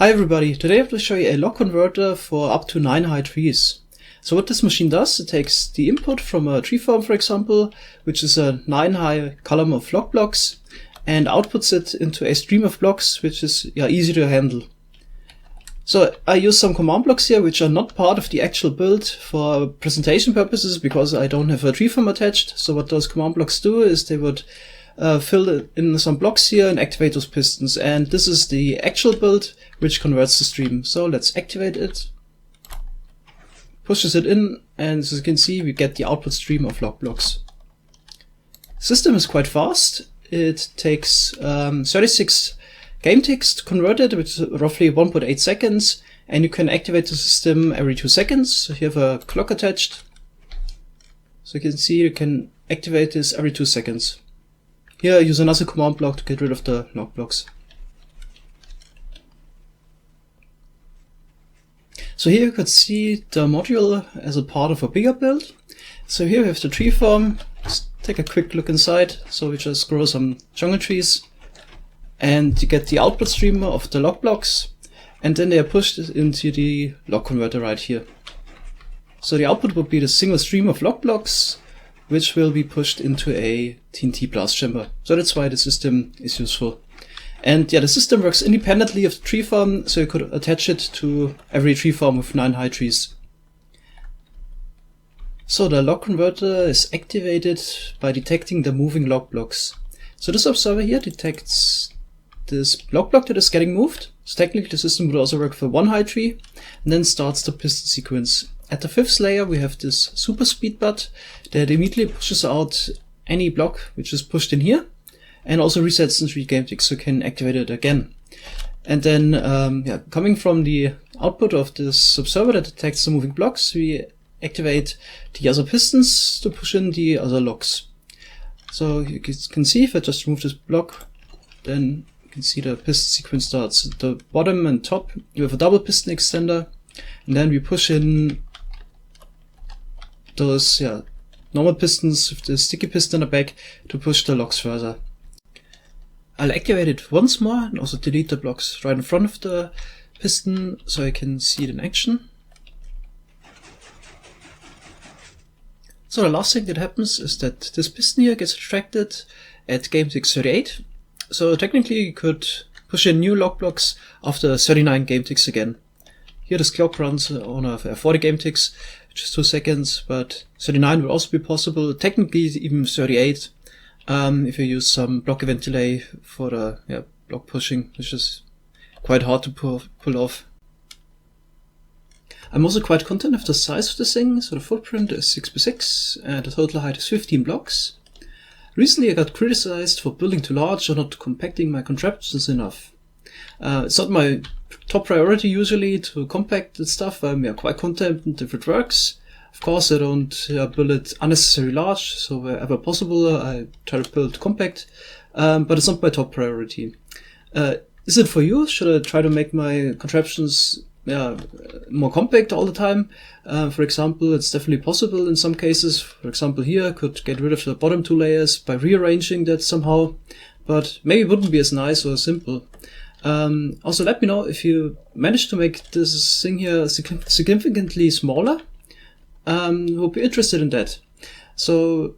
Hi everybody, today I have to show you a lock converter for up to 9 high trees. So what this machine does, it takes the input from a tree farm, for example, which is a 9 high column of lock blocks, and outputs it into a stream of blocks, which is easy to handle. So I use some command blocks here, which are not part of the actual build for presentation purposes, because I don't have a tree farm attached. So what those command blocks do is they would fill in some blocks here and activate those pistons. And this is the actual build, which converts the stream. So let's activate it. Pushes it in, and as you can see, we get the output stream of lock blocks. The system is quite fast. It takes 36 game ticks to convert it, which is roughly 1.8 seconds. And you can activate the system every 2 seconds. So you have a clock attached. So you can see you can activate this every 2 seconds. Here I use another command block to get rid of the lock blocks. So here you could see the module as a part of a bigger build. So here we have the tree farm. Let's take a quick look inside. So we just grow some jungle trees, and you get the output stream of the lock blocks, and then they are pushed into the lock converter right here. So the output will be the single stream of lock blocks, which will be pushed into a TNT blast chamber. So that's why the system is useful. And the system works independently of the tree farm, so you could attach it to every tree farm with 9 high trees. So the lock converter is activated by detecting the moving lock blocks. So this observer here detects this lock block that is getting moved. So technically the system would also work for 1 high tree, and then starts the piston sequence. At the 5th layer we have this super speed button that immediately pushes out any block which is pushed in here, and also resets in 3 game ticks, so you can activate it again. And then coming from the output of this observer that detects the moving blocks, we activate the other pistons to push in the other locks. So you can see if I just remove this block, then you can see the piston sequence starts. At the bottom and top you have a double piston extender, and then we push in those normal pistons with the sticky piston in the back to push the locks further. I'll activate it once more and also delete the blocks right in front of the piston so I can see it in action. So the last thing that happens is that this piston here gets retracted at game tick 38. So technically you could push in new lock blocks after 39 game ticks again. Here this clock runs on 40 game ticks, which is 2 seconds, but 39 will also be possible, technically even 38, if you use some block event delay for the block pushing, which is quite hard to pull off. I'm also quite content with the size of this thing. So the footprint is 6x6 and the total height is 15 blocks. Recently I got criticized for building too large or not compacting my contraptions enough. It's not my top priority usually to compact the stuff. I'm quite content if it works. Of course I don't build it unnecessarily large, so wherever possible I try to build compact, but it's not my top priority. Is it for you? Should I try to make my contraptions more compact all the time? For example, it's definitely possible in some cases. For example, here I could get rid of the bottom 2 layers by rearranging that somehow, but maybe it wouldn't be as nice or simple. Also let me know if you manage to make this thing here significantly smaller. We'll be interested in that. So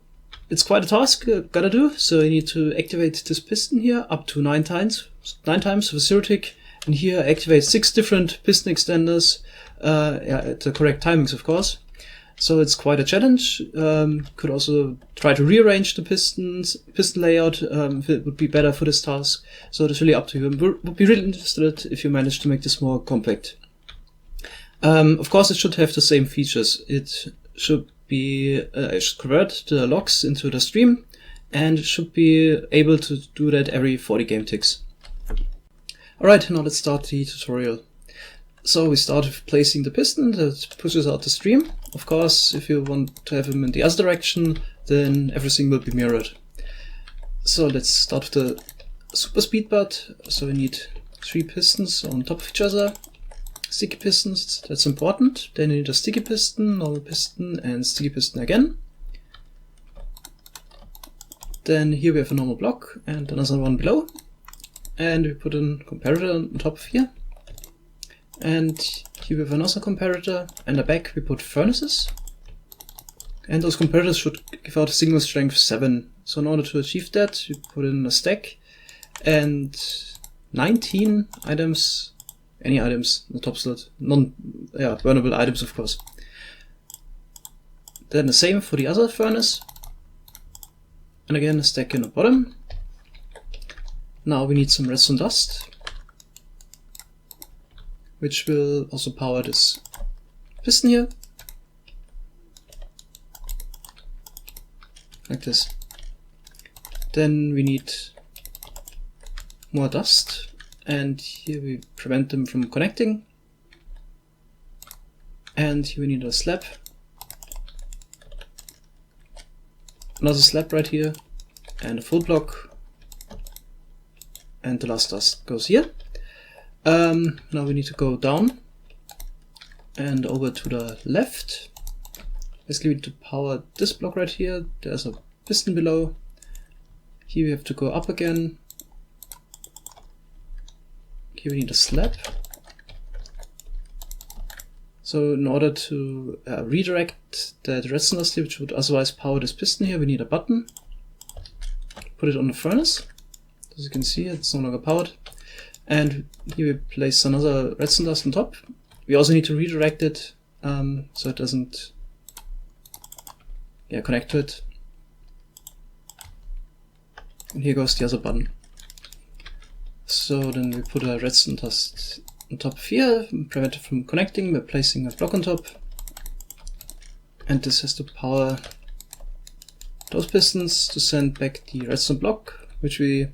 it's quite a task you gotta do. So you need to activate this piston here up to 9 times with 0 tick. And here activate 6 different piston extenders at the correct timings, of course. So it's quite a challenge. Could also try to rearrange the piston layout if it would be better for this task. So it's really up to you. Would be really interested if you manage to make this more compact. Of course, it should have the same features. It should be it should convert the locks into the stream, and it should be able to do that every 40 game ticks. Alright, now let's start the tutorial. So we start with placing the piston that pushes out the stream. Of course, if you want to have them in the other direction, then everything will be mirrored. So let's start with the super speed butt. So we need 3 pistons on top of each other. Sticky pistons, that's important. Then you need a sticky piston, normal piston, and sticky piston again. Then here we have a normal block and another one below. And we put a comparator on top of here. And here we have another comparator, and at the back we put furnaces. And those comparators should give out a signal strength 7. So in order to achieve that, you put in a stack and 19 items, any items in the top slot, burnable items of course. Then the same for the other furnace. And again a stack in the bottom. Now we need some redstone dust, which will also power this piston here. Like this. Then we need more dust, and here we prevent them from connecting. And here we need a slab. Another slab right here, and a full block. And the last dust goes here. Now we need to go down and over to the left. Basically we need to power this block right here. There's a piston below. Here we have to go up again. Here we need a slab. So in order to redirect that redstone dust, which would otherwise power this piston here, we need a button. Put it on the furnace. As you can see, it's no longer powered. And here we place another redstone dust on top. We also need to redirect it so it doesn't connect to it. And here goes the other button. So then we put a redstone dust on top of here, prevent it from connecting by placing a block on top. And this has to power those pistons to send back the redstone block, which we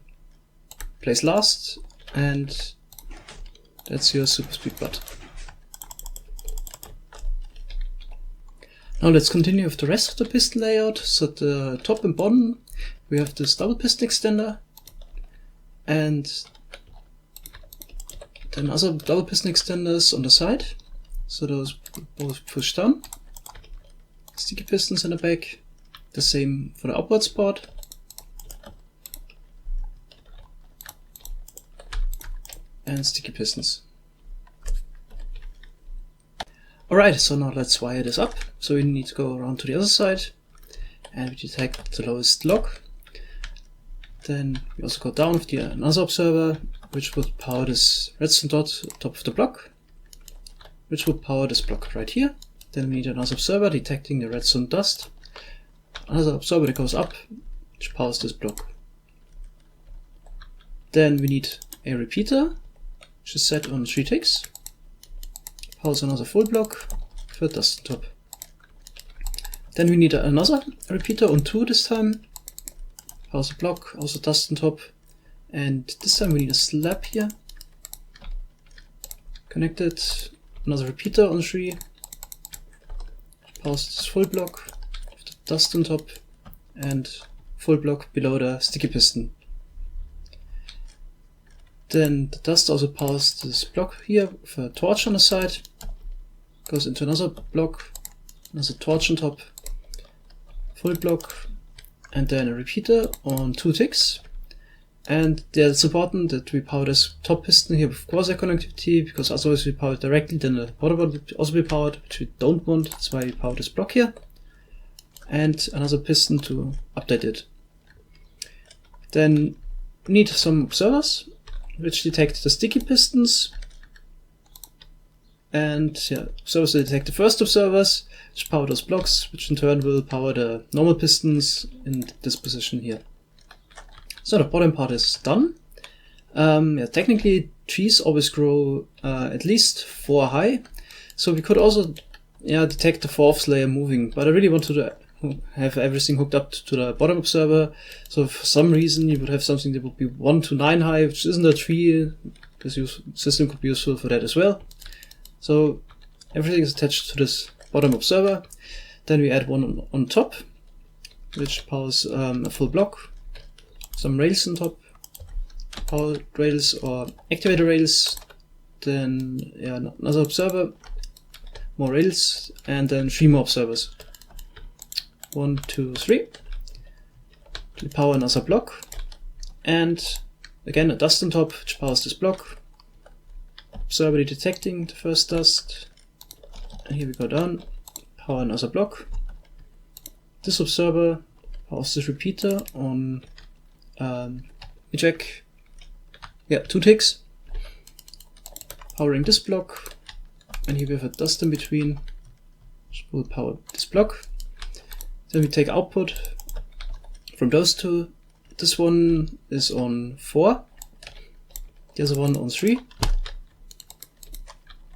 place last, and that's your super speed bot. Now let's continue with the rest of the piston layout. So at the top and bottom we have this double piston extender, and then other double piston extenders on the side. So those both push down. Sticky pistons in the back. The same for the upwards part. And sticky pistons. Alright, so now let's wire this up. So we need to go around to the other side and we detect the lowest lock. Then we also go down with the another observer, which would power this redstone dot top of the block, which would power this block right here. Then we need another observer detecting the redstone dust. Another observer that goes up, which powers this block. Then we need a repeater, which is set on 3 ticks. Powers another full block for dust on top. Then we need another repeater on 2 this time. Powers a block, also dust on top. And this time we need a slab here. Connected. Another repeater on 3. Powers this full block with the dust on top. And full block below the sticky piston. Then the dust also powers this block here with a torch on the side. Goes into another block, another torch on top, full block, and then a repeater on 2 ticks. And it's important that we power this top piston here with quasi connectivity, because otherwise we power it directly, then the bottom one will also be powered, which we don't want. That's why we power this block here. And another piston to update it. Then we need some observers, which detect the sticky pistons. And observers will detect the first observers, which power those blocks, which in turn will power the normal pistons in this position here. So the bottom part is done. Technically trees always grow at least 4 high, so we could also detect the 4th layer moving, but I really want to have everything hooked up to the bottom observer. So for some reason you would have something that would be 1 to 9 high, which isn't a tree. This system could be useful for that as well. So everything is attached to this bottom observer. Then we add one on top, which powers a full block, some rails on top, power rails or activator rails, then another observer, more rails, and then 3 more observers. 1, 2, 3. To power another block, and again a dust on top, which powers this block, observer detecting the first dust. And here we go down, power another block. This observer powers this repeater on eject. Yeah, 2 ticks. Powering this block. And here we have a dust in between. So we'll power this block. Then we take output from those two. This one is on 4. The other one on 3.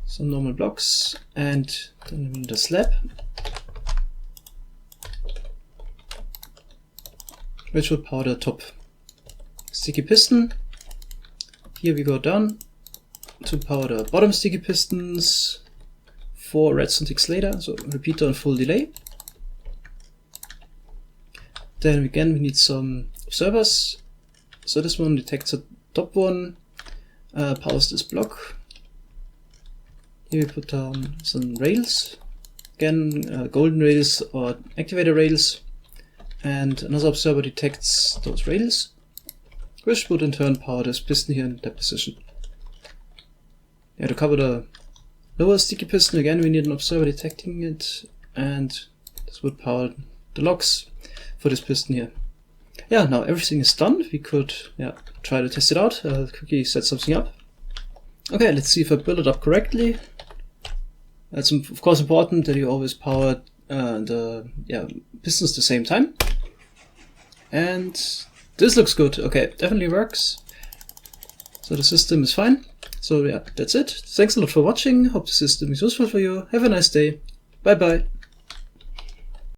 Some normal blocks. And then we need a slab, which will power the top. Sticky piston. Here we go down to power the bottom sticky pistons. 4 redstone ticks later, so repeater on full delay. Then again we need some observers. So this one detects the top one, powers this block. Here we put down some rails. Again, golden rails or activator rails. And another observer detects those rails, which would in turn power this piston here in that position. Yeah, to cover the lower sticky piston, again we need an observer detecting it, and this would power the locks for this piston here. Yeah, now everything is done. We could try to test it out, quickly set something up. Okay, let's see if I build it up correctly. It's of course important that you always power the pistons at the same time. And this looks good. Okay, definitely works. So the system is fine. So yeah, that's it. Thanks a lot for watching. Hope the system is useful for you. Have a nice day. Bye bye.